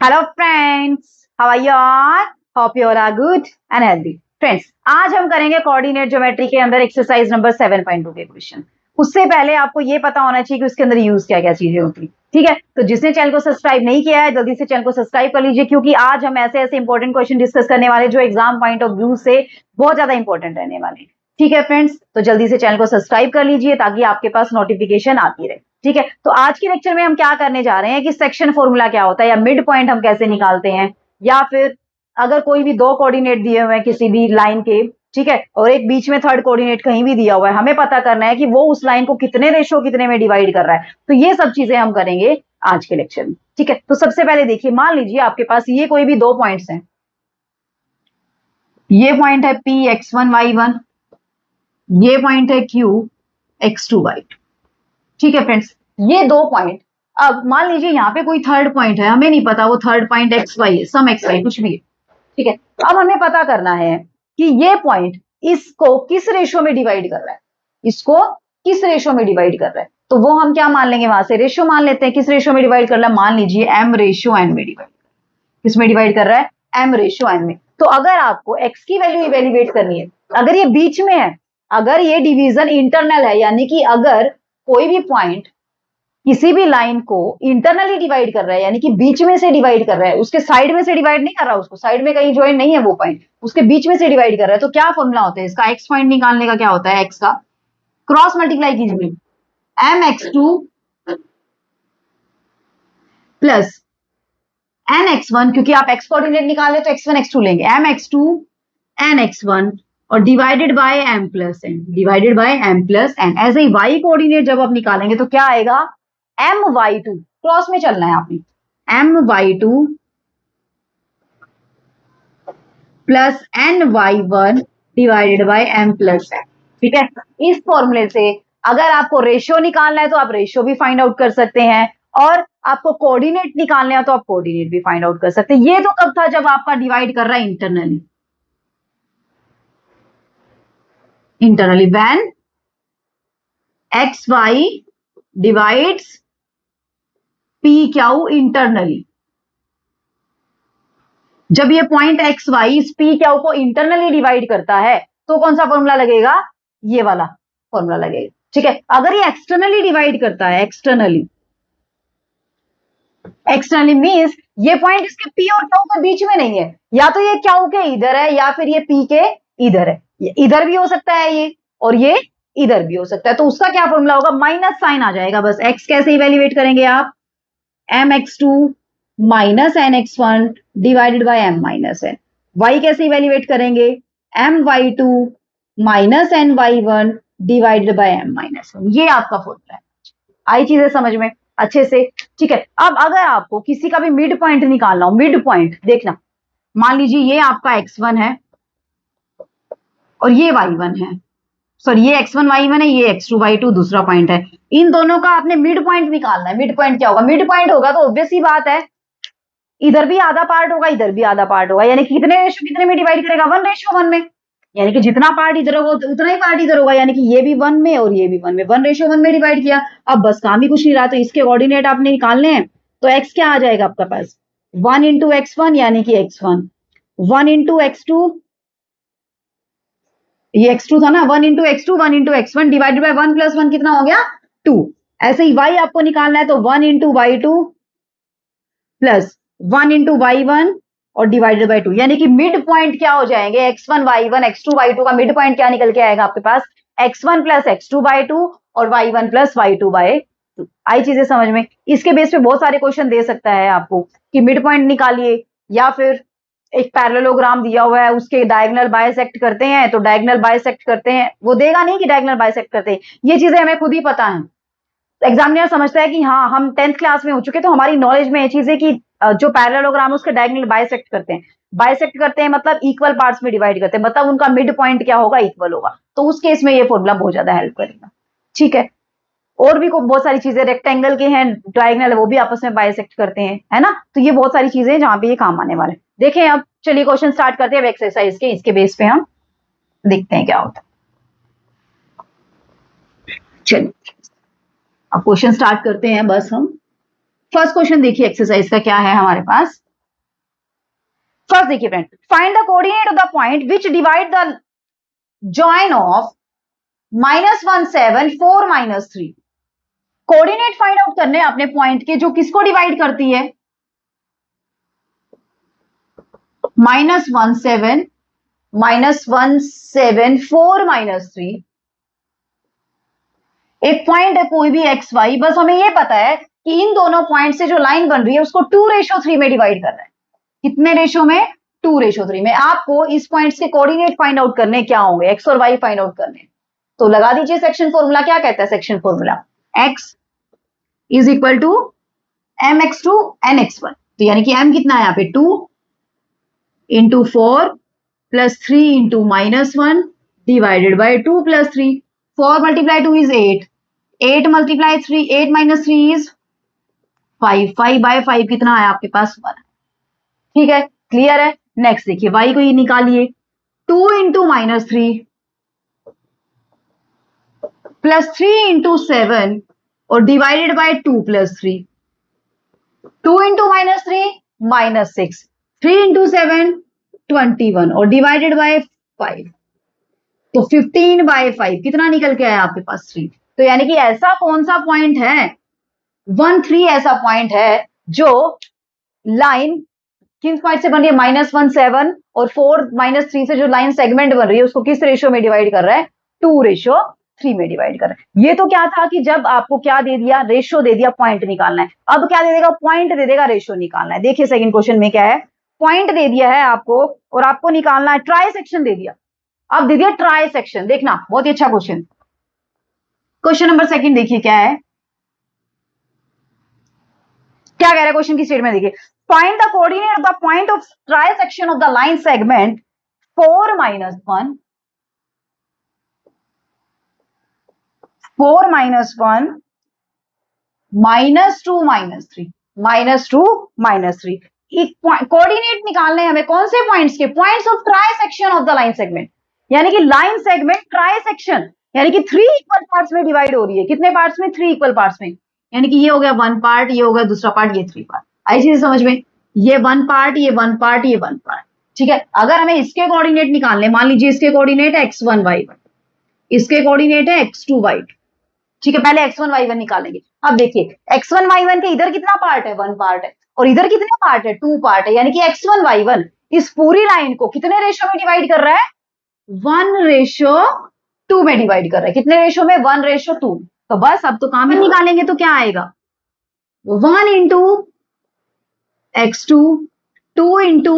Hello friends, how are you all? Hope you all are good and healthy. Friends, आज हम करेंगे coordinate geometry के अंदर exercise number 7.2 के क्वेश्चन। उससे पहले आपको ये पता होना चाहिए कि उसके अंदर यूज क्या क्या चीजें होती, ठीक है? तो जिसने चैनल को सब्सक्राइब नहीं किया है जल्दी से चैनल को सब्सक्राइब कर लीजिए, क्योंकि आज हम ऐसे ऐसे इंपॉर्टेंट क्वेश्चन डिस्कस करने वाले जो एग्जाम पॉइंट ऑफ व्यू से बहुत ज्यादा इंपॉर्टेंट रहने वाले। ठीक है फ्रेंड्स, तो जल्दी से चैनल को सब्सक्राइब कर लीजिए ताकि आपके पास नोटिफिकेशन आती रहे। ठीक है, तो आज के लेक्चर में हम क्या करने जा रहे हैं कि सेक्शन फॉर्मूला क्या होता है, या मिड पॉइंट हम कैसे निकालते हैं, या फिर अगर कोई भी दो कोऑर्डिनेट दिए हुए हैं किसी भी लाइन के, ठीक है, और एक बीच में थर्ड कोऑर्डिनेट कहीं भी दिया हुआ है, हमें पता करना है कि वो उस लाइन को कितने रेशो कितने में डिवाइड कर रहा है। तो ये सब चीजें हम करेंगे आज के लेक्चर में। ठीक है, तो सबसे पहले देखिए, मान लीजिए आपके पास ये कोई भी दो पॉइंट्स हैं। ये पॉइंट है P x1 y1, ये पॉइंट है Q x2 y2। ठीक है फ्रेंड्स, ये दो पॉइंट। अब मान लीजिए यहाँ पे कोई थर्ड पॉइंट है, हमें नहीं पता वो थर्ड पॉइंट एक्स वाई है, सम एक्स वाई कुछ भी है। ठीक है, तो अब हमें पता करना है कि ये पॉइंट इसको किस रेशो में डिवाइड कर रहा है, इसको किस रेशो में डिवाइड कर रहा है। तो वो हम क्या मान लेंगे, वहां से रेशो मान लेते हैं। किस रेशो में डिवाइड कर रहा है, मान लीजिए m रेशो n में डिवाइड। किसमें डिवाइड कर रहा है, m रेशो n में। तो अगर आपको x की वैल्यू इवेल्युएट करनी है, अगर ये बीच में है, अगर ये डिवीजन इंटरनल है, यानी कि अगर कोई भी पॉइंट किसी भी लाइन को इंटरनली डिवाइड कर रहा है, यानी कि बीच में से डिवाइड कर रहा है, उसके साइड में से डिवाइड नहीं कर रहा, उसको साइड में कहीं ज्वाइन नहीं है वो पॉइंट, उसके बीच में से डिवाइड कर रहा है, तो क्या फॉर्मूला होता है इसका, एक्स पॉइंट निकालने का क्या होता है, एक्स का क्रॉस मल्टीप्लाई कीजिए, M X two plus N X one, क्योंकि आप एक्स कोऑर्डिनेट निकाल रहे तो एक्स वन एक्स टू लेंगे, M X two N X one और divided by M plus N, divided by M plus N. ऐसे ही वाई कोऑर्डिनेट जब आप निकालेंगे तो क्या आएगा, एम वाई टू, क्रॉस में चलना है आपने, M Y two plus N Y one divided by M plus N. ठीक है, इस फॉर्मूले से अगर आपको रेशियो निकालना है तो आप रेशियो भी फाइंड आउट कर सकते हैं, और आपको कोऑर्डिनेट निकालना है तो आप कोऑर्डिनेट भी फाइंड आउट कर सकते हैं। ये तो कब था, जब आपका डिवाइड कर रहा है internally, internally when X Y divides P Q internally. जब ये पॉइंट एक्स वाई इस पी क्यू को इंटरनली डिवाइड करता है तो कौन सा फॉर्मूला लगेगा, ये वाला फॉर्मूला लगेगा। ठीक है, अगर ये एक्सटर्नली डिवाइड करता है, एक्सटर्नली, एक्सटर्नली मींस ये पॉइंट इसके पी और क्यू के बीच में नहीं है, या तो ये क्यू के इधर है या फिर ये पी के इधर है, ये इधर भी हो सकता है ये, और ये इधर भी हो सकता है। तो उसका क्या फॉर्मूला होगा, माइनस साइन आ जाएगा बस। एक्स कैसे इवेल्युएट करेंगे आप, M X two minus N X one divided by M minus N. Y कैसे इवेल्युएट करेंगे, M Y two minus N Y one divided by M minus one. ये आपका फॉर्मूला है। आई चीजें समझ में अच्छे से? ठीक है, अब अगर आपको किसी का भी मिड पॉइंट निकालना हो, मिड पॉइंट देखना, मान लीजिए ये आपका x1 है और ये y1 है, सॉरी ये x1 y1 है, ये x2 y2 दूसरा पॉइंट है। इन दोनों का आपने मिड पॉइंट निकालना है। मिड पॉइंट क्या होगा, मिड पॉइंट होगा तो ऑब्वियस ही बात है, इधर भी आधा पार्ट होगा इधर भी आधा पार्ट होगा, यानी कि कितने रेशो कितने में डिवाइड करेगा, 1:1 में, यानी कि जितना पार्ट इधर होगा उतना ही पार्ट इधर होगा, यानी कि ये भी 1 में और ये भी 1 में, 1:1 में डिवाइड किया। अब बस काम ही कुछ नहीं रहा, तो इसके कोऑर्डिनेट आपने निकालने हैं। तो x क्या आ जाएगा आपका पास, 1 इंटू x1 यानी कि x1, 1 इंटू x2, ये x2 था ना, 1 into x2 1 into x1 divided by 1 plus 1 कितना हो गया, 2। ऐसे ही y आपको निकालना है तो 1 into y2 plus 1 into y1 और डिवाइडेड बाय 2, यानी कि मिड पॉइंट क्या हो जाएंगे, x1 y1 x2 y2 का मिड पॉइंट क्या निकल के आएगा आपके पास, x1 प्लस x2 बाय 2 और y1 प्लस y2 बाय 2। आई चीजें समझ में? इसके बेस पे बहुत सारे क्वेश्चन दे सकता है आपको कि मिड पॉइंट निकालिए, या फिर एक पैरेललोग्राम दिया हुआ है उसके डायगोनल बाइसेक्ट करते हैं, तो डायगोनल बाइसेक्ट करते हैं, वो देगा नहीं कि डायगोनल बाइसेक्ट करते हैं, ये चीजें हमें खुद ही पता है। एग्जामिनर समझता है कि हाँ हम 10th क्लास में हो चुके, तो हमारी नॉलेज में ये चीजें कि जो पैरेललोग्राम उसके डायगोनल बाइसेक्ट करते हैं, बाइसेक्ट करते हैं मतलब इक्वल पार्ट्स में डिवाइड करते हैं, मतलब उनका मिड पॉइंट क्या होगा, इक्वल होगा। तो उस केस में ये फॉर्मूला बहुत ज्यादा हेल्प करेगा। ठीक है, और भी बहुत सारी चीजें, रेक्टेंगल के हैं डायगोनल, वो भी आपस में बाइसेक्ट करते हैं, है ना। तो ये बहुत सारी चीजें जहां पे ये काम आने वाले। देखें अब, चलिए क्वेश्चन स्टार्ट करते हैं अब एक्सरसाइज के, इसके बेस पे हम देखते हैं क्या होता है। चलिए अब क्वेश्चन स्टार्ट करते हैं बस हम। फर्स्ट क्वेश्चन देखिए एक्सरसाइज का क्या है हमारे पास, फर्स्ट देखिए friend, find the coordinate of the point which divide the join of -1 7 4 -3। Coordinate find out करने अपने पॉइंट के जो किसको डिवाइड करती है, -1 7 -1 7 4 -3। एक पॉइंट है कोई भी एक्स वाई, बस हमें ये पता है कि इन दोनों पॉइंट से जो लाइन बन रही है उसको 2:3 में डिवाइड करना है। कितने रेशो में? 2:3 में। आपको इस पॉइंट्स के कोऑर्डिनेट फाइंड आउट करने क्या होंगे, एक्स और वाई फाइंड आउट करने। तो लगा दीजिए सेक्शन फॉर्मूला। क्या कहता है section formula? x is equal to mx2 nx1। तो यानी कि m कितना है यहाँ पे 2 into 4 plus 3 into -1 divided by 2 plus 3। 4 multiply 2 is 8, 8 multiply 3, 8 minus 3 is 5, 5 by 5 कितना है आपके पास 1। ठीक है, क्लियर है। नेक्स्ट देखिए y को ये निकालिए, 2 इंटू -3 प्लस 3 इंटू 7 और divided bye 2 plus 3। 2 into -3 -6, 3 into 7 21 और डिवाइडेड बाय 5। तो 15 बाय 5 कितना निकल के आया आपके पास 3। तो यानी कि ऐसा कौन सा पॉइंट है, 1 3 ऐसा पॉइंट है जो लाइन किन पॉइंट से बन रही है, -1 7 और 4 -3 से जो लाइन सेगमेंट बन रही है उसको किस रेशियो में डिवाइड कर रहा है, 2:3 में डिवाइड कर रहा है। ये तो क्या था कि जब आपको क्या दे दिया, रेशियो दे दिया, पॉइंट निकालना है। अब क्या दे देगा, पॉइंट दे देगा, रेशियो निकालना है। देखिए सेकंड क्वेश्चन में क्या है, पॉइंट दे दिया है आपको और आपको निकालना है, ट्राई सेक्शन दे दिया। अब दे दिया ट्राई सेक्शन, देखना बहुत ही अच्छा क्वेश्चन। क्वेश्चन नंबर सेकंड देखिए क्या है, क्या कह रहा है क्वेश्चन की स्टेटमेंट देखिए, find the coordinate of the point of try section of the line segment 4 -1 4 -1 -2 -3 -2 -3। Coordinate निकालने हमें कौन से पॉइंट्स के, points of try section of the line segment. यानी कि लाइन सेगमेंट ट्राई सेक्शन, यानी कि 3 इक्वल पार्ट्स में डिवाइड हो रही है। कितने पार्ट्स में? 3 इक्वल पार्ट्स में। यानी कि ये हो गया 1 पार्ट, ये हो गया दूसरा पार्ट, ये 3 पार्ट। आई चीज समझ में, ये 1 पार्ट, ये 1 पार्ट, ये 1 पार्ट। ठीक है, अगर हमें इसके कोऑर्डिनेट निकालने, मान लीजिए इसके कोऑर्डिनेट है x1 y1, इसके कोऑर्डिनेट है x2 y2। ठीक है, पहले x1 y1 निकालेंगे। अब देखिए x1 y1 के इधर कितना पार्ट है, 1 पार्ट है, और इधर कितने पार्ट है, 2 पार्ट है। यानी कि x1 y1 इस पूरी लाइन को कितने रेशियो में डिवाइड कर रहा है, 1:2 में डिवाइड कर रहा है। कितने रेशियो में, 1:2। तो बस अब तो काम ही निकालेंगे, तो क्या आएगा, 1 into x2 2 into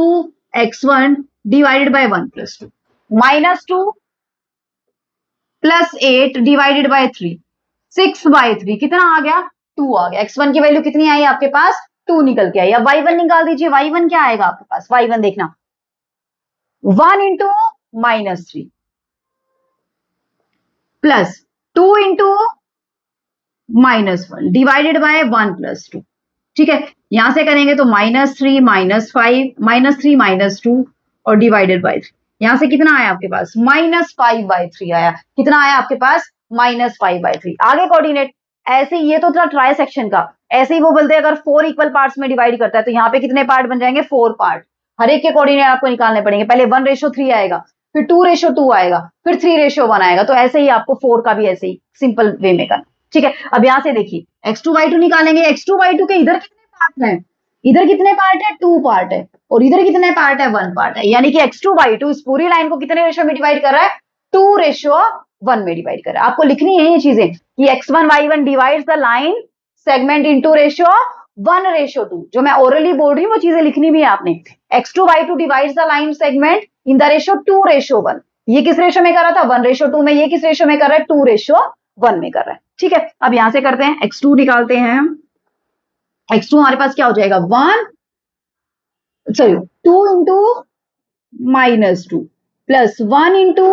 x1 divided by 1 plus 2 -2 plus 8 divided by 3 6/3 कितना आ गया, 2 आ गया। x1 की वैल्यू कितनी आई आपके पास, 2 निकल के आई। अब y1 निकाल दीजिए, y1 क्या आएगा आपके पास, y1 देखना 1 into -3 plus 2 into -1 divided by 1 plus 2। ठीक है, यहां से करेंगे तो -3 -5 -3 और डिवाइडेड बाय 3। यहां से कितना आया आपके पास, -5/3 आया। कितना आया आपके पास, -5/3। आगे कोऑर्डिनेट ऐसे ही, ये तो था ट्राई सेक्शन का। ऐसे ही वो बोलते हैं अगर 4 इक्वल पार्ट्स में डिवाइड करता है तो यहाँ पे कितने पार्ट बन जाएंगे, 4 पार्ट। हर एक के कोऑर्डिनेट आपको निकालने पड़ेंगे। पहले 1:3 आएगा, फिर 2:2 आएगा, फिर 3:1 आएगा। तो ऐसे ही आपको 4 का भी ऐसे ही सिंपल वे में करना। ठीक है, अब यहां से देखिए x2 y2 निकालेंगे। x2 y2 के इधर कितने पार्ट हैं, इधर कितने पार्ट है, 2 पार्ट है, और इधर कितने पार्ट है, 1 पार्ट है। यानी कि x2 y2 इस पूरी लाइन को कितने रेशियो में डिवाइड कर रहा है, 2:1 में डिवाइड कर रहा है। आपको लिखनी है ये चीजें कि x1 y1 divides the line segment into ratio 1:2। जो मैं ओरली बोल रही हूँ वो चीजें लिखनी भी है आपने। x2 y2 divides the line segment in the ratio 2:1। ये किस रेशियो में कर रहा था, 1:2 में। ये किस रेशियो में कर रहा है, 2:1 में कर रहा है। ठीक है, अब यहां से करते हैं, x2 निकालते हैं। x2 हमारे पास क्या हो जाएगा, 2 into -2 plus 1 into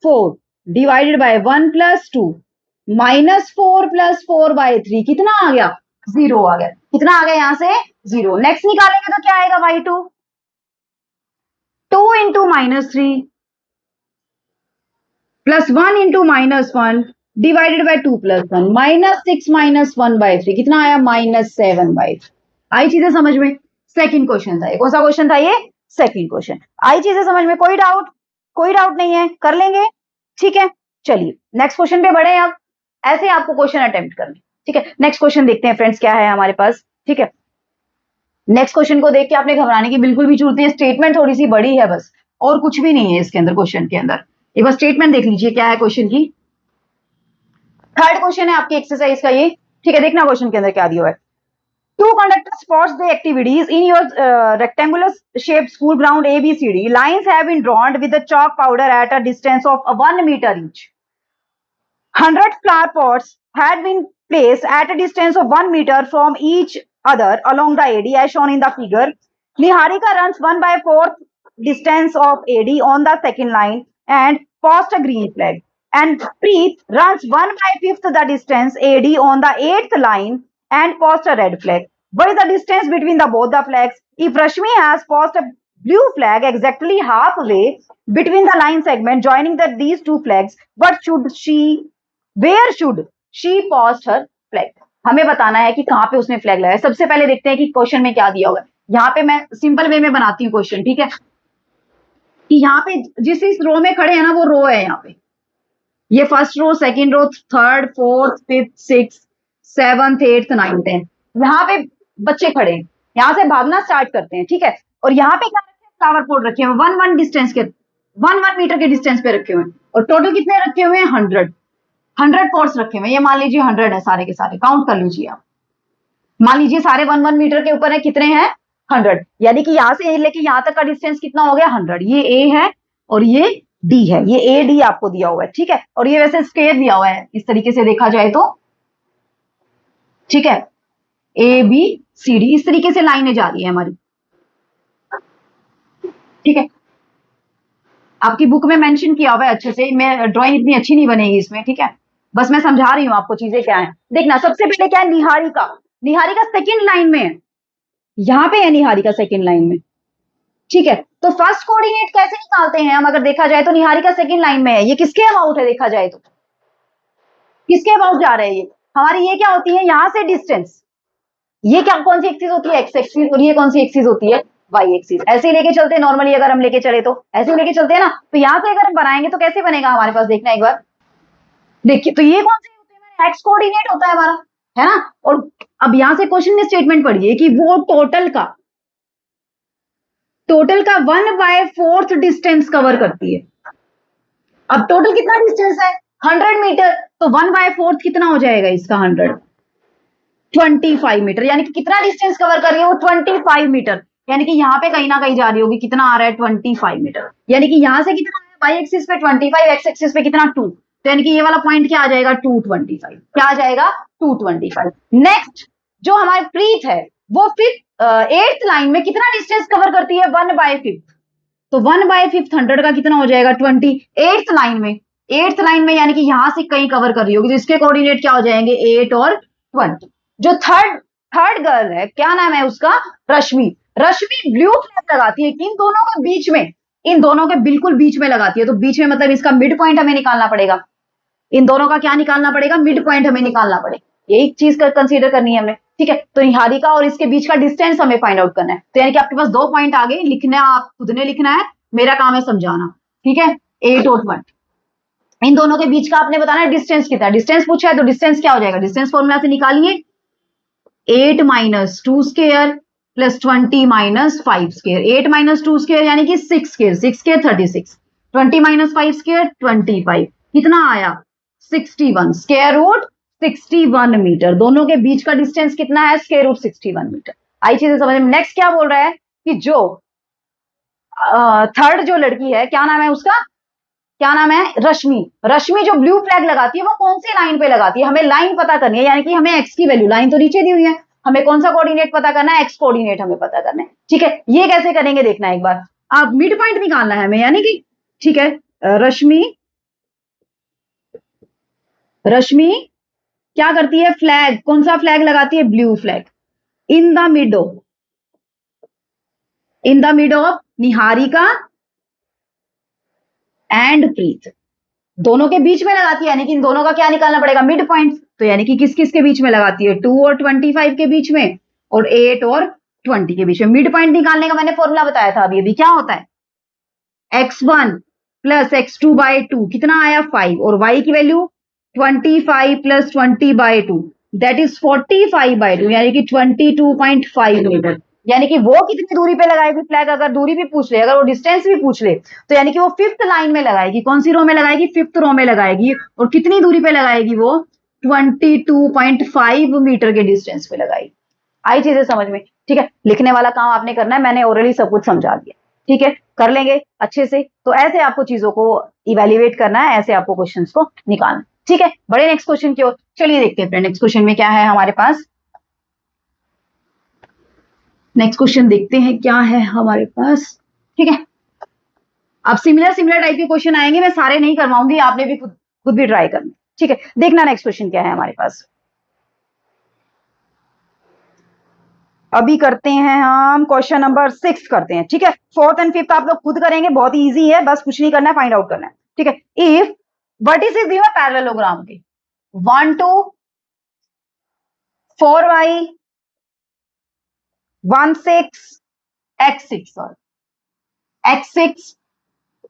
4 divided by 1 plus 2 -4 plus 4/3 कितना आ गया, 0 आ गया। कितना आ गया यहां से, 0। नेक्स्ट निकालेंगे तो क्या आएगा, y2 2 into -3 plus 1 into -1 divided by 2 plus 1 -6 -1/3 कितना आया, -7/3। आई चीजें समझ में। सेकंड क्वेश्चन था ये, कौन सा क्वेश्चन था ये, सेकंड क्वेश्चन। आई चीजें समझ में? कोई डाउट? कोई डाउट नहीं है, कर लेंगे, ठीक है। चलिए नेक्स्ट क्वेश्चन पे बढ़े। अब ऐसे आपको क्वेश्चन अटेम्प्ट करने, ठीक है। नेक्स्ट क्वेश्चन देखते हैं फ्रेंड्स क्या है हमारे पास, ठीक है। नेक्स्ट क्वेश्चन को देख के आपने घबराने की बिल्कुल भी जरूरत नहीं है, स्टेटमेंट थोड़ी सी बड़ी है बस, और कुछ भी नहीं है इसके अंदर। क्वेश्चन के अंदर एक बार स्टेटमेंट देख लीजिए क्या है क्वेश्चन की। थर्ड क्वेश्चन है आपकी एक्सरसाइज का ये, ठीक है। देखना क्वेश्चन के अंदर क्या दिया हुआ है। Two conductors pause the activities in your rectangular shaped school ground ABCD. Lines have been drawn with the chalk powder at a distance of 1 meter each. 100 flower pots had been placed at a distance of 1 meter from each other along the AD as shown in the figure. Niharika runs 1/4 distance of AD on the second line and posts a green flag. And Preet runs 1/5 the distance AD on the 8th line and posts a red flag. What is the distance between the both the flags? If Rashmi has posted a blue flag exactly halfway between the line segment joining these two flags, where should she post her flag? हमें बताना है कि कहाँ पे उसने flag लगाया। सबसे पहले देखते हैं कि क्वेश्चन में क्या दिया हुआ है। यहाँ पे मैं सिंपल वे में बनाती हूँ क्वेश्चन, ठीक है। कि यहाँ पे जिस इस रो में खड़े हैं ना, वो रो है यहाँ पे, ये first row, second row, third, fourth, fifth, six, seventh, eighth, ninth है। यहाँ पे बच्चे खड़े हैं, यहाँ से भागना स्टार्ट करते हैं, ठीक है। और यहाँ पे क्या रखे हैं? फ्लावर पॉट रखे हुए, 1 डिस्टेंस के 1 मीटर के डिस्टेंस पे रखे हुए हैं। और टोटल कितने रखे हुए हैं? 100 पॉट्स रखे हुए हैं। ये मान लीजिए 100 है सारे के सारे, काउंट कर लीजिए आप। मान लीजिए सारे 1 मीटर के ऊपर है, कितने हैं? 100। यानी कि यहाँ से लेके यहाँ तक का डिस्टेंस कितना हो गया? 100। ये ए है और ये डी है, ये ए डी आपको दिया हुआ है, ठीक है। और ये वैसे स्क्वायर दिया हुआ है इस तरीके से देखा जाए तो, ठीक है। ए बी सी डी इस तरीके से लाइनें जा रही है हमारी, ठीक है। आपकी बुक में मेंशन किया हुआ है अच्छे से, मैं ड्राइंग इतनी अच्छी नहीं बनेगी इसमें, ठीक है। बस मैं समझा रही हूँ आपको चीजें क्या है। देखना सबसे पहले क्या है? निहारिका, निहारिका सेकेंड लाइन में है, यहाँ पे है निहारिका सेकेंड लाइन में, ठीक है। तो फर्स्ट कोऑर्डिनेट कैसे निकालते हैं हम? अगर देखा जाए तो निहारिका सेकंड लाइन में है, ये किसके अबाउट है? देखा जाए तो किसके अबाउट जा रहे हैं? ये हमारी, ये क्या होती है यहाँ से डिस्टेंस, ये क्या कौन सी एक्सिस होती है? X axis. और ये कौन सी एक्सिस होती है? Y axis. ऐसे ही लेके चलते हैं नॉर्मली, अगर हम लेके चले तो ऐसे ही लेके चलते हैं ना। तो यहाँ से अगर हम बनाएंगे तो कैसे बनेगा हमारे पास? देखना एक बार, देखिए। तो ये कौन सी होती है? एक्स कोऑर्डिनेट होता है हमारा, है ना। और अब यहाँ से क्वेश्चन में स्टेटमेंट पढ़िए कि वो टोटल का 1/4 डिस्टेंस कवर करती है। अब टोटल कितना डिस्टेंस है? 100 मीटर। तो 1/4 कितना हो जाएगा इसका? 25 मीटर। यानी कि कितना डिस्टेंस कवर कर रही है वो? 25 मीटर। यानी कि यहाँ पे कहीं ना कहीं जा रही होगी, कितना आ रहा है? 25 मीटर। यानी कि यहाँ से कितना है? वाई एक्सिस पे 25, एक्स एक्सिस पे कितना? 2। तो यानी कि ये वाला पॉइंट क्या आ जाएगा? 225। क्या आ जाएगा? 225। नेक्स्ट जो हमारे प्रीत है, वो फिर 8th लाइन में कितना डिस्टेंस कवर करती है? 1/5। तो 1/5 100 का कितना हो जाएगा? 20। 8th लाइन में, 8th लाइन में यानी कि यहां से कहीं कवर कर रही होगी, तो इसके कोऑर्डिनेट क्या हो जाएंगे? 8 और 20। जो थर्ड गर्ल है, क्या नाम है उसका? रश्मि। रश्मि ब्लू फ्लैग लगाती है, इन दोनों के बीच में, इन दोनों के बिल्कुल बीच में लगाती है। तो बीच में मतलब इसका मिड पॉइंट हमें निकालना पड़ेगा। इन दोनों का क्या निकालना पड़ेगा? मिड पॉइंट हमें निकालना पड़ेगा। यही चीज कंसीडर करनी है हमने, ठीक है। तो निहारिका और इसके बीच का डिस्टेंस हमें फाइंड आउट करना है। तो यानी कि आपके पास 2 पॉइंट आगे लिखना है, आप खुद ने लिखना है, मेरा काम है समझाना, ठीक है। 8 और 20, इन दोनों के बीच का आपने बताना है डिस्टेंस कितना। डिस्टेंस पूछा है तो डिस्टेंस क्या हो जाएगा? डिस्टेंस फॉर्मूला से निकालिए, 8 - 2 स्क्वायर प्लस 20 - 5 स्क्वायर। 8 - 2 स्क्वायर यानी कि 6 स्क्वायर, 6 स्क्वायर 36, 20 - 5 स्क्वायर 25। कितना आया? 61। Square root 61 metre. दोनों के बीच का डिस्टेंस कितना है? Square root 61 metre. आई चीजें समझ में। नेक्स्ट क्या बोल रहा है कि जो थर्ड जो लड़की है, क्या नाम है उसका? क्या नाम है? रश्मि। रश्मि जो ब्लू फ्लैग लगाती है वो कौन सी लाइन पे लगाती है? हमें लाइन पता करनी है, यानी कि हमें एक्स की वैल्यू, लाइन तो नीचे दी हुई है, हमें कौन सा कोऑर्डिनेट पता करना है? एक्स कोऑर्डिनेट हमें पता करना है, ठीक है। ये कैसे करेंगे देखना एक बार। आप मिड पॉइंट निकालना है हमें, यानी कि, ठीक है। रश्मि क्या करती है? फ्लैग, कौन सा फ्लैग लगाती है? Blue flag. In the mid of Niharika and Preet, दोनों के बीच में लगाती है। यानी कि इन दोनों का क्या निकालना पड़ेगा? Mid point. तो यानी कि किस किस के बीच में लगाती है? 2 और 25 के बीच में, और 8 और 20 के बीच में। मिड पॉइंट निकालने का मैंने फॉर्मूला बताया था अभी क्या होता है, x1 प्लस x2 बाई 2 कितना आया 5, और y की value 25 plus 20 by 2 that is 45 by 2, यानी कि 22.5 मीटर। यानी कि वो कितनी दूरी पे लगाएगी फ्लैग, अगर दूरी भी पूछ ले, अगर वो डिस्टेंस भी पूछ ले, तो यानी कि वो फिफ्थ लाइन में लगाएगी। कौन सी रो में लगाएगी, फिफ्थ रो में लगाएगी। और कितनी दूरी पे लगाएगी वो, 22.5 मीटर के डिस्टेंस पे लगाएगी। आई चीजें समझ में, ठीक है। लिखने वाला काम आपने करना है, मैंने ओरली सब कुछ समझा दिया, ठीक है, कर लेंगे अच्छे से। तो ऐसे आपको चीजों को इवेल्युएट करना है, ऐसे आपको क्वेश्चंस को निकालना, ठीक है। बड़े नेक्स्ट क्वेश्चन की ओर चलिए देखते हैं फ्रेंड, नेक्स्ट क्वेश्चन में क्या है हमारे पास। नेक्स्ट क्वेश्चन देखते हैं क्या है हमारे पास, ठीक है। अब सिमिलर टाइप के क्वेश्चन आएंगे, मैं सारे नहीं करवाऊंगी, आपने भी खुद भी ट्राई करना, ठीक है। देखना नेक्स्ट क्वेश्चन क्या है हमारे पास। अभी करते हैं हम क्वेश्चन नंबर 6 करते हैं, ठीक है। फोर्थ एंड फिफ्थ आप लोग खुद करेंगे, बहुत इजी है, बस कुछ नहीं करना है, फाइंड आउट करना है, ठीक है। इफ वर्टिसेस दिए पैरेललोग्राम के 1 2 4y 1 6 x6 और x6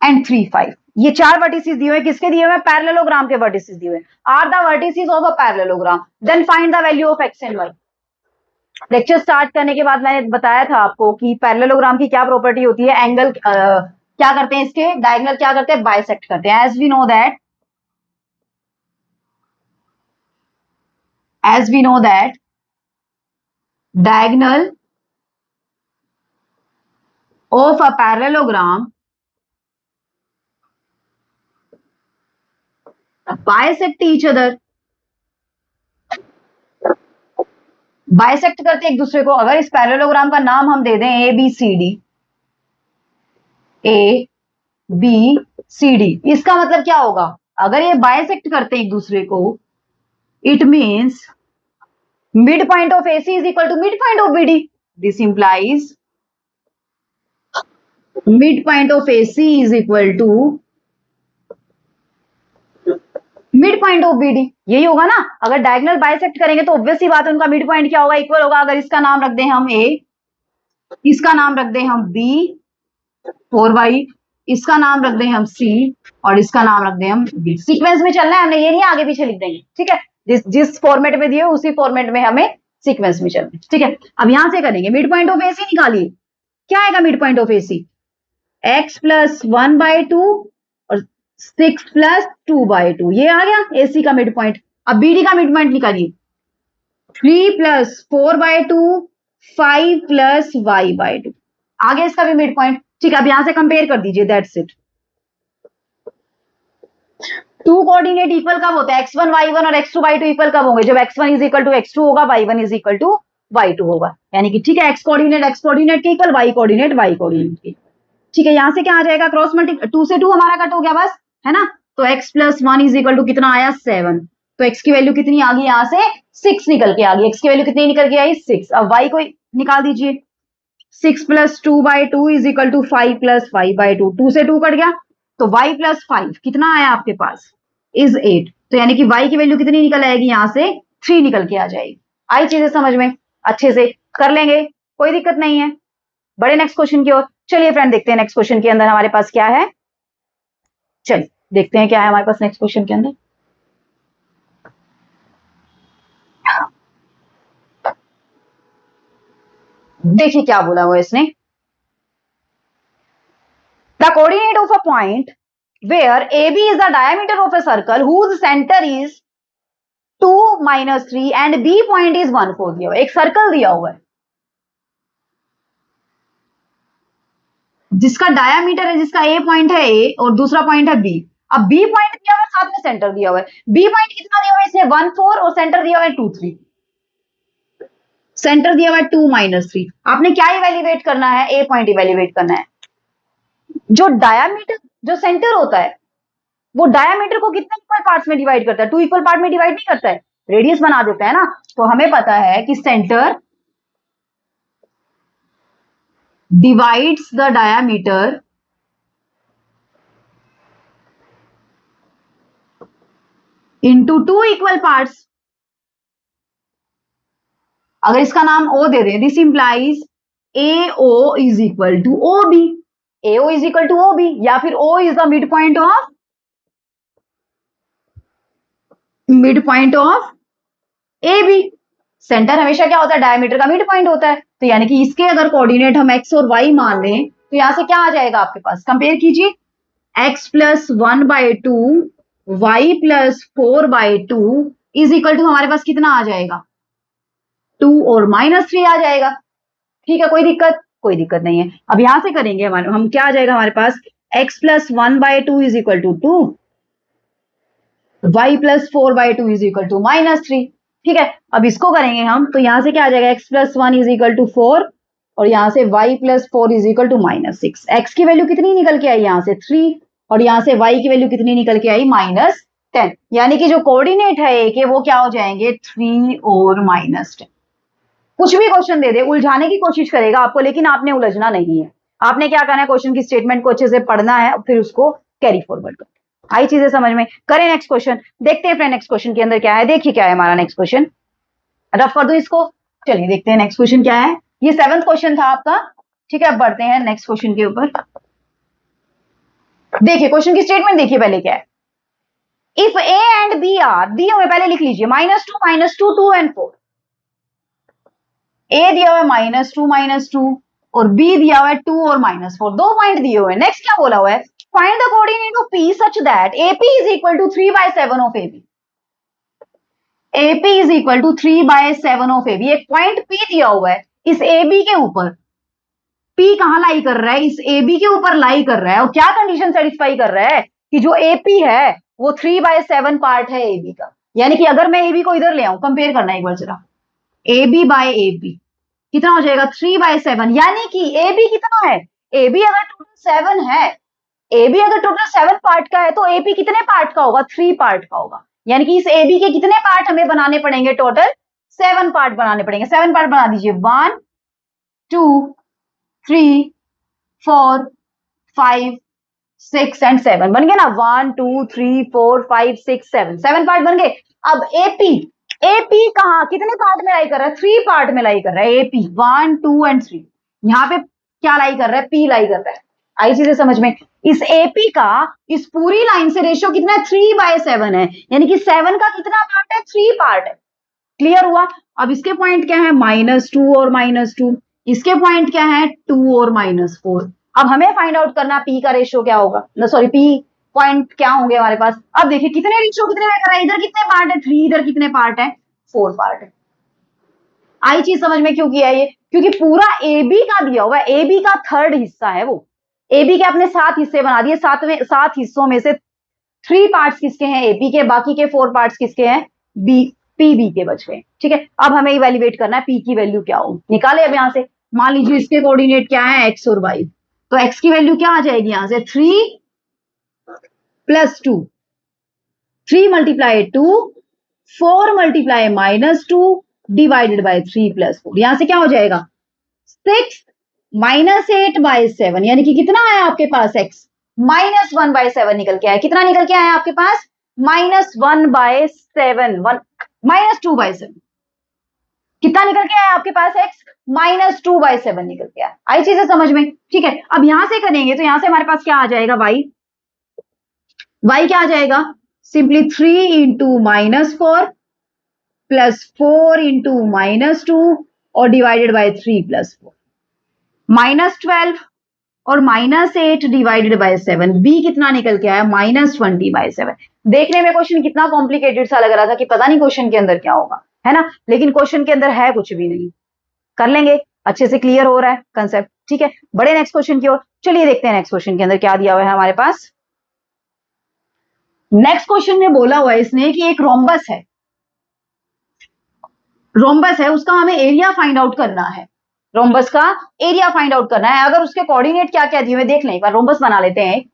एंड 3 5, ये 4 वर्टिसेस दिए हुए, किसके दिए हुए, पैरेललोग्राम के वर्टिसेस दिए हुए, are the vertices of a parallelogram, then find the value of x and y। Lecture start करने के बाद मैंने बताया था आपको कि पैरेललोग्राम की क्या प्रॉपर्टी होती है, एंगल क्या करते हैं, इसके डायगोनल क्या करते हैं, बाइसेक्ट करते हैं। As we know that diagonal of a parallelogram bisect each other, bisect करते एक दूसरे को। अगर इस पैरेललोग्राम का नाम हम दे दें ए बी सी डी, इसका मतलब क्या होगा, अगर ये बाइसेक्ट करते एक दूसरे को, it means mid point of AC is equal to mid point of BD। This implies mid point of AC is equal to mid point of BD, यही होगा ना। अगर डायगोनल बाइसेक्ट करेंगे तो ऑब्वियस सी बात है, उनका मिड पॉइंट क्या होगा, इक्वल होगा। अगर इसका नाम रख दें हम A, इसका नाम रख दें हम B 4y, इसका नाम रख दें हम C, और इसका नाम रख दें हम B। सीक्वेंस में चलना है हमने, ये नहीं आगे पीछे लिख देंगे, ठीक है। जिस फॉर्मेट में दिए उसी फॉर्मेट में हमें सीक्वेंस में चलना है, ठीक है। अब यहां से करेंगे, मिड पॉइंट ऑफ AC निकालिए, क्या आएगा mid point of AC, x plus 1/2 और 6 प्लस 2/2, ये आ गया AC का मिड पॉइंट। अब BD का मिड पॉइंट निकालिए, 3 प्लस 4/2 5 प्लस y/2, आ गया इसका भी मिड पॉइंट, ठीक है। अब यहां से कंपेयर कर दीजिए, that's it. Two coordinate equal कब होता है, x1 y1 और x2 y2 इक्वल कब होंगे, जब x1 is equal to x2 होगा, y1 is equal to y2 होगा। यानी कि ठीक है, x कोऑर्डिनेट के इक्वल, y कोऑर्डिनेट के, ठीक है। यहां से क्या आ जाएगा, क्रॉस मल्टीप्लाई, 2 से 2 हमारा कट हो गया बस, है ना। तो x plus 1 is equal to कितना आया 7, तो x की वैल्यू कितनी आ गई, यहां से 6 निकल के आ गई, x की वैल्यू कितनी निकल के आई 6। अब y को निकाल दीजिए, 6 plus 2/2 is equal to 5 plus 5/2, 2 से 2 कट गया, तो y प्लस 5 कितना आया आपके पास इज 8। तो यानी कि y की वैल्यू कितनी निकल आएगी, यहां से 3 निकल के आ जाएगी। आई चीजें समझ में, अच्छे से कर लेंगे, कोई दिक्कत नहीं है। बड़े नेक्स्ट क्वेश्चन की ओर चलिए फ्रेंड, देखते हैं नेक्स्ट क्वेश्चन के अंदर हमारे पास क्या है। चलिए देखते हैं क्या है हमारे पास नेक्स्ट क्वेश्चन के अंदर। देखिए क्या बोला हुआ इसने, the coordinate of a point where AB is the diameter of a circle whose center is 2 - 3 and B point is 1/4 दिया हुआ है। एक सर्कल दिया हुआ है जिसका डायामीटर है, जिसका A पॉइंट है A और दूसरा पॉइंट है B। अब B पॉइंट दिया हुआ है, साथ में सेंटर दिया हुआ है। B पॉइंट कितना दिया हुआ है इसने 1/4 और सेंटर दिया हुआ है 2 3, सेंटर दिया हुआ है 2 - 3। आपने क्या इवेल्युएट करना है, A पॉइंट इवेल्युएट करना है। जो डायामीटर, जो सेंटर होता है, वो डायामीटर को कितने इक्वल पार्ट्स में डिवाइड करता है, 2 इक्वल पार्ट में डिवाइड नहीं करता है, रेडियस बना देता है ना। तो हमें पता है कि centre divides the diameter into 2 equal parts. अगर इसका नाम O दे दें, this implies AO is equal to OB, AO is equal to OB, या फिर O is the mid point of AB। Centre हमेशा क्या होता है, डायमीटर का मिड पॉइंट होता है। तो यानी कि इसके अगर कोऑर्डिनेट हम x और y मान लें तो यहां से क्या आ जाएगा आपके पास, कंपेयर कीजिए, x plus 1/2 y plus 4/2 is equal to हमारे पास कितना आ जाएगा, 2 और -3 आ जाएगा। ठीक है, कोई दिक्कत नहीं है। अब यहां से करेंगे हम क्या आ जाएगा हमारे पास, x plus 1/2 is equal to 2, y plus 4/2 is equal to -3। ठीक है, अब इसको करेंगे हम तो यहां से क्या आ जाएगा, x plus 1 is equal to 4 और यहां से y plus 4 is equal to -6। x की वैल्यू कितनी निकल के आई यहां से 3 और यहां से y की वैल्यू कितनी निकल के आई -10। यानी कि जो कोऑर्डिनेट है a के वो क्या हो जाएंगे, 3 और -10। कुछ भी क्वेश्चन दे दे उलझाने की कोशिश करेगा आपको, लेकिन आपने उलझना नहीं है। आपने क्या करना है, क्वेश्चन की स्टेटमेंट को अच्छे से पढ़ना है, फिर उसको कैरी फॉरवर्ड करना। आई चीजें समझ में। करें नेक्स्ट क्वेश्चन, देखते हैं फ्रेंड नेक्स्ट क्वेश्चन के अंदर क्या है। देखिए क्या है हमारा नेक्स्ट क्वेश्चन, रफ कर दो इसको। चलिए देखते हैं नेक्स्ट क्वेश्चन क्या है। ये 7th क्वेश्चन था आपका। ठीक है, अब बढ़ते हैं नेक्स्ट क्वेश्चन के ऊपर। देखिए क्वेश्चन की स्टेटमेंट देखिए पहले क्या है। If A and B are, दिए हुए पहले लिख लीजिए, -2, 2 एंड 4। ए दिया हुआ है -2 और बी दिया हुआ है 2 और -4, 2 पॉइंट दिए हुए हैं। नेक्स्ट क्या बोला हुआ है, find the coordinate of P such that AP is equal to 3/7 of AB। AP is equal to 3/7 of AB। एक पॉइंट P दिया हुआ है इस AB के ऊपर। P कहां लाई कर रहा है, इस AB के ऊपर लाई कर रहा है, और क्या कंडीशन सेटिस्फाई कर रहा है कि जो AP है वो 3/7 पार्ट है AB का। यानी कि अगर मैं AB को इधर ले आऊं, कंपेयर करना एक बार जरा, AB बाय AB कितना हो जाएगा, 3/7। यानी कि AB कितना है, AB अगर टोटल 7 है, AB अगर टोटल 7 पार्ट का है तो AP कितने पार्ट का होगा, 3 पार्ट का होगा। यानी कि इस AB के कितने पार्ट हमें बनाने पड़ेंगे, टोटल 7 पार्ट बनाने पड़ेंगे। 7 पार्ट बना दीजिए, 1 2 3 4 5 6 एंड 7 बन गए ना, 1 2 3 4 5 6 7, 7 पार्ट बन गए। अब AP कहां कितने पार्ट में लाई कर रहा है, 3 पार्ट में लाई कर रहा है। AP 1 2 एंड 3, यहाँ पे क्या लाई कर रहा है, P लाई कर रहा है। आई चीजें समझ में। इस AP का इस पूरी लाइन से रेशियो कितना है, 3/7 है। यानी कि 7 का कितना पार्ट है, 3 पार्ट है। क्लियर हुआ। अब इसके पॉइंट क्या है, -2 और -2। इसके पॉइंट क्या है, 2 और -4। अब हमें फाइंड आउट करना P का रेशियो क्या होगा, सॉरी P पॉइंट क्या होंगे हमारे पास। अब देखिए कितने रेशियो कितने में कर रहा है, इधर कितने पार्ट है, 3, इधर कितने पार्ट है, 4 पार्ट है। आई चीज समझ में क्यों किया ये, क्योंकि पूरा AB का दिया हुआ है, AB का थर्ड हिस्सा है वो। AB के अपने 7 हिस्से बना दिए, 7 हिस्सों में से 3 पार्ट्स किसके हैं, AP के, बाकी के 4 पार्ट्स किसके हैं, PB के बच गए। ठीक है, अब हमें इवेल्युएट करना है P की वैल्यू क्या हो, निकाले अब यहां से। मान लीजिए इसके कोऑर्डिनेट क्या है, x और y, तो x की वैल्यू क्या आ जाएगी यहां से, 3 + 2, 3 × 2, 4 × -2 डिवाइडेड बाय 3 + 4। यहां से क्या हो जाएगा, 6 -8/7, यानी कि कितना आया आपके पास x, -1/7 निकल के आया। कितना निकल के आया आपके पास, -1/7, -2/7। कितना निकल के आया आपके पास x, -2/7 निकल के आया। आई चीजें समझ में। ठीक है, अब यहां से करेंगे तो यहां से हमारे पास क्या आ जाएगा, y क्या आ जाएगा, सिंपली 3 × -4 + 4 × -2 और डिवाइडेड बाय 3 + 4, -12 और -8 डिवाइडेड बाय 7। बी कितना निकल के आया, -20/7। देखने में क्वेश्चन कितना कॉम्प्लिकेटेड सा लग रहा था कि पता नहीं क्वेश्चन के अंदर क्या होगा, है ना, लेकिन क्वेश्चन के अंदर है कुछ भी नहीं। कर लेंगे, अच्छे से क्लियर हो रहा है कंसेप्ट। ठीक है, बड़े नेक्स्ट क्वेश्चन की ओर। चलिए देखते हैं नेक्स्ट क्वेश्चन के अंदर क्या दिया हुआ है हमारे पास। नेक्स्ट क्वेश्चन में बोला हुआ है इसने कि एक रोम्बस है, उसका हमें एरिया फाइंड आउट करना है। रोम्बस का एरिया फाइंड आउट करना है। अगर उसके कोऑर्डिनेट क्या क्या दिए हुए देख लें एक बार, रोम्बस बना लेते हैं।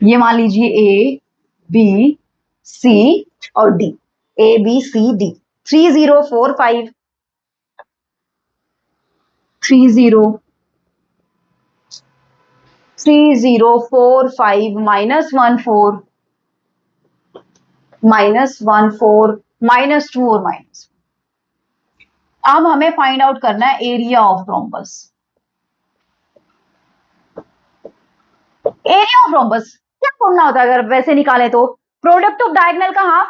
ये मान लीजिए A B C और D, A B C D, 3 0 4 5 3 0 3 0 4 5 -1 4 -1 4 -2 और -1। अब हमें फाइंड आउट करना है area of rhombus. Area of rhombus क्या फॉर्मूला होता है अगर वैसे निकालें तो? प्रोडक्ट ऑफ डायगोनल का हाफ।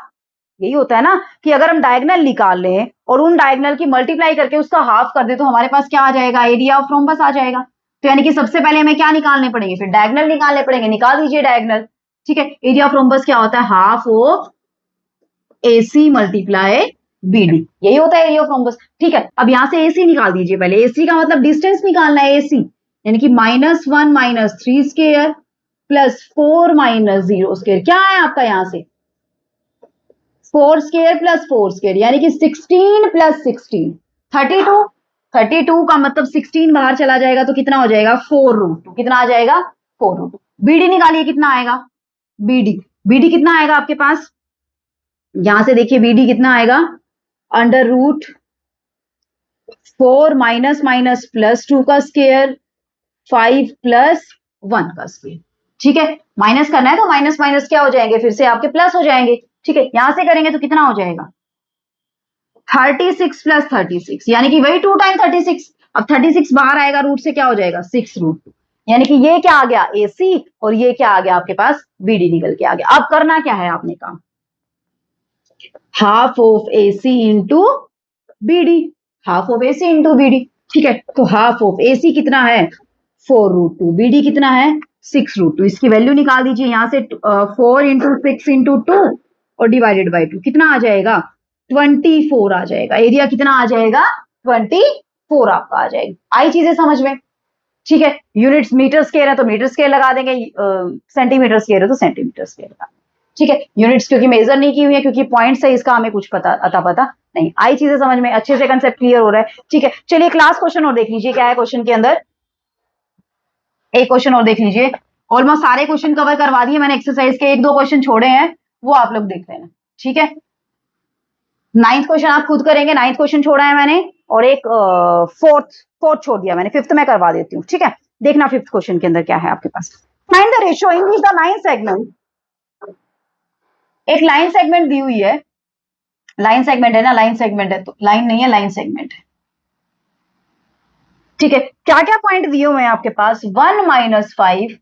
यही होता है ना कि अगर हम डायगोनल निकाल लें और उन डायगोनल की मल्टीप्लाई करके उसका हाफ कर दे तो हमारे पास क्या आ जाएगा? एरिया ऑफ रोम्बस आ जाएगा। तो यानी कि सबसे पहले हमें क्या निकालने पड़ेंगे? फिर डायगोनल निकालने पड़ेंगे। निकाल दीजिए डायगोनल। ठीक है, एरिया ऑफ रोम्बस क्या होता है? Half of AC multiply BD, यही होता है एरिया ऑफ रोम्बस। ठीक है, अब यहां से AC निकाल दीजिए पहले। AC का मतलब डिस्टेंस निकालना है। AC यानी कि -1 - 3 स्क्वायर प्लस 4 - 0 स्क्वायर। क्या है आपका यहां से? 4 स्क्वायर प्लस 4 स्क्वायर यानी कि 16 प्लस 16 32। 32 का मतलब 16 बाहर चला जाएगा तो कितना हो जाएगा? 4√2। कितना आ जाएगा? 4√2। BD निकालिए, कितना आएगा? BD कितना आएगा आपके पास? यहां से देखिए BD कितना आएगा? √4 माइनस माइनस प्लस 2 का स्क्वायर 5 प्लस 1 का स्क्वायर। ठीक है, माइनस करना है तो माइनस माइनस क्या हो जाएंगे? फिर से आपके प्लस हो जाएंगे। ठीक है, यहां से करेंगे तो कितना हो जाएगा? 36 प्लस 36 यानी कि वही 2 टाइम 36। अब 36 बाहर आएगा रूट से, क्या हो जाएगा? 6√2। यानी कि ये क्या आ गया? AC और ये क्या आ गया आपके पास? BD निकल के आ गया। अब करना क्या है आपने काम? Half of AC into BD। Half of AC into BD। ठीक है, तो हाफ ऑफ AC कितना है? 4√2। BD कितना है? 6√2। इसकी वैल्यू निकाल दीजिए यहां से। 4 इंटू 6 इंटू 2 और डिवाइडेड बाई 2 कितना आ जाएगा? 24 आ जाएगा। एरिया कितना आ जाएगा? 24 आपका आ जाएगा। आई चीजें समझ में? ठीक है, यूनिट्स मीटर स्क्वायर है तो मीटर स्क्वायर लगा देंगे, सेंटीमीटर स्क्वायर है तो सेंटीमीटर स्क्वायर लगा। ठीक है, यूनिट्स क्योंकि मेजर नहीं की हुई है, क्योंकि पॉइंट से इसका हमें कुछ पता नहीं। आई चीजें समझ में? अच्छे से कंसेप्ट क्लियर हो रहा है? ठीक है, चलिए क्लास क्वेश्चन और देख लीजिए क्या है क्वेश्चन के अंदर। एक क्वेश्चन और देख लीजिए। ऑलमोस्ट सारे क्वेश्चन कवर करवा दिए मैंने। एक्सरसाइज के 1-2 क्वेश्चन छोड़े हैं, वो आप लोग देख लेना। ठीक है, 9th क्वेश्चन आप खुद करेंगे। 9th क्वेश्चन छोड़ा है मैंने और एक 4th छोड़ दिया मैंने। 5th में करवा देती हूँ। ठीक है, देखना 5th क्वेश्चन के अंदर क्या है आपके पास। Find the ratio in which the line segment. एक लाइन सेगमेंट दी हुई है। लाइन सेगमेंट है ना, लाइन सेगमेंट है तो लाइन नहीं है, लाइन सेगमेंट है। ठीक है, क्या क्या पॉइंट दिए हुए हैं आपके पास? 1 - 5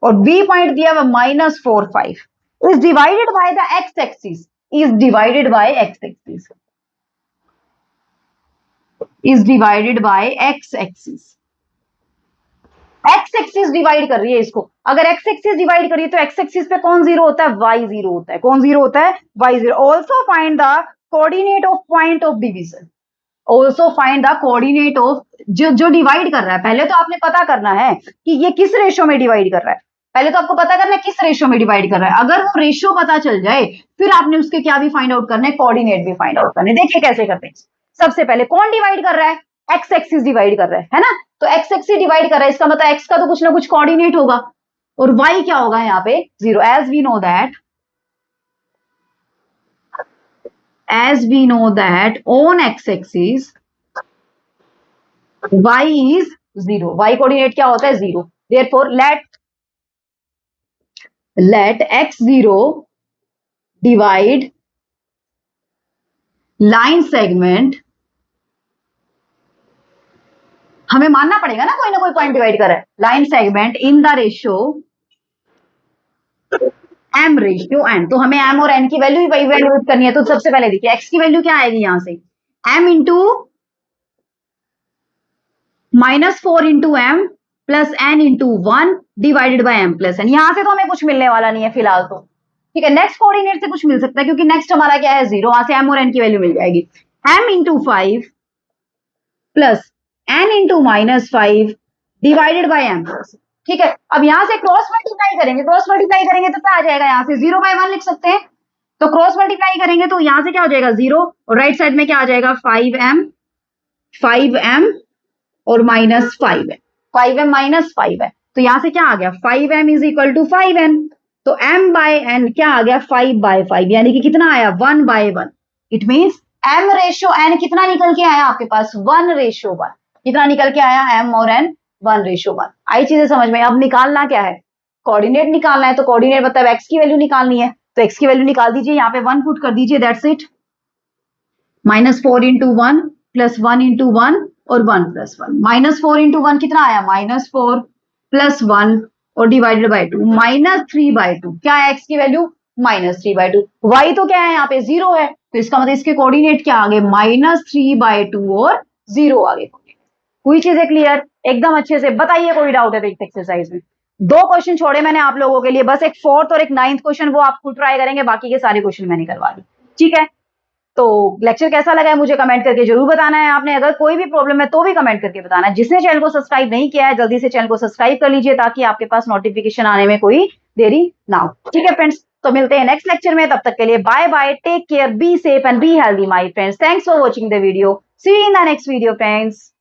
और B पॉइंट दिया हुआ -4 5 is divided by the x axis. Is divided by x axis. Is divided by x axis. x axis divide कर रही है इसको। अगर x एक्सिस डिवाइड करिए तो x एक्सिस पे कौन जीरो होता है? y जीरो होता है। कौन जीरो होता है? y zero. Also find the coordinate of point of division. Also find the coordinate of जो डिवाइड कर रहा है। पहले तो आपने पता करना है कि ये किस रेशियो में डिवाइड कर रहा है। पहले तो आपको पता करना है किस रेशियो में डिवाइड कर रहा है। अगर वो रेशियो पता चल जाए फिर आपने उसके क्या भी फाइंड आउट करना है? कोऑर्डिनेट भी फाइंड आउट करने। देखिए कैसे करते हैं। सबसे पहले कौन डिवाइड कर रहा है? एक्स एक्सिस डिवाइड कर रहा है ना। तो एक्स एक्सिस डिवाइड कर रहा है, इसका मतलब एक्स का तो कुछ ना कुछ कोऑर्डिनेट होगा और वाई क्या होगा यहाँ पे? Zero. As we know that on X axis y is 0। y coordinate क्या होता है? 0। Therefore let x0 divide line segment। हमें मानना पड़ेगा ना कोई पॉइंट डिवाइड कर रहा है। Line segment in the ratio m ratio n। तो हमें m और n की वैल्यू ही इवैल्यूएट करनी है। तो सबसे पहले देखिए x की वैल्यू क्या आएगी यहां से? m into -4 into m plus n into 1 divided by m plus n। यहां से तो हमें कुछ मिलने वाला नहीं है फिलहाल तो। ठीक है, नेक्स्ट कोऑर्डिनेट से कुछ मिल सकता है क्योंकि नेक्स्ट हमारा क्या है? 0। वहां से m और n की वैल्यू मिल जाएगी। m into 5 plus n into -5 divided by m। ठीक है, अब यहां से क्रॉस मल्टीप्लाई करेंगे। क्रॉस मल्टीप्लाई करेंगे तो क्या आ जाएगा? यहां से 0/1 लिख सकते हैं। तो क्रॉस मल्टीप्लाई करेंगे तो यहां से क्या हो जाएगा? 0 और राइट साइड में क्या आ जाएगा? 5m और -5 है। 5m -5 है तो यहां से क्या आ गया? 5m is equal to 5n। तो m/n क्या आ गया? 5/5 यानी कि कितना आया? 1/1। It means m ratio n कितना निकल के आया आपके पास? 1:1। कितना निकल के आया? m और n 1:1। आई चीजें समझ में? अब निकालना क्या है? कोऑर्डिनेट निकालना है। तो कोऑर्डिनेट मतलब x की वैल्यू निकालनी है। तो x की वैल्यू निकाल दीजिए, यहाँ पे 1 पुट कर दीजिए, दैट्स इट। -4 इंटू 1 +1 इंटू 1 और 1 + 1, -4 इंटू 1 कितना आया, -4 + 1 और डिवाइडेड बाय 2, -3/2। क्या है x की वैल्यू, -3/2। y तो क्या है यहाँ पे 0 है, तो इसका मतलब इसके कोऑर्डिनेट क्या आ गए, -3/2 और 0 आ गए। हुई चीजें क्लियर, एकदम अच्छे से। बताइए कोई डाउट है तो इस एक्सरसाइज में। 2 क्वेश्चन छोड़े मैंने आप लोगों के लिए, बस एक 4th और एक 9th क्वेश्चन, वो आप खुद ट्राई करेंगे, बाकी के सारे क्वेश्चन मैंने करवा दी। ठीक है, तो लेक्चर कैसा लगा है मुझे कमेंट करके जरूर बताना है आपने। अगर कोई भी प्रॉब्लम है तो भी कमेंट करके बताना है। जिसने चैनल को सब्सक्राइब नहीं किया है जल्दी से चैनल को सब्सक्राइब कर लीजिए, ताकि आपके पास नोटिफिकेशन आने में कोई देरी ना हो। ठीक है फ्रेंड्स, तो मिलते हैं नेक्स्ट लेक्चर में, तब तक के लिए bye bye, take care, be safe and be healthy my friends. Thanks for watching the video, see you in the next video friends.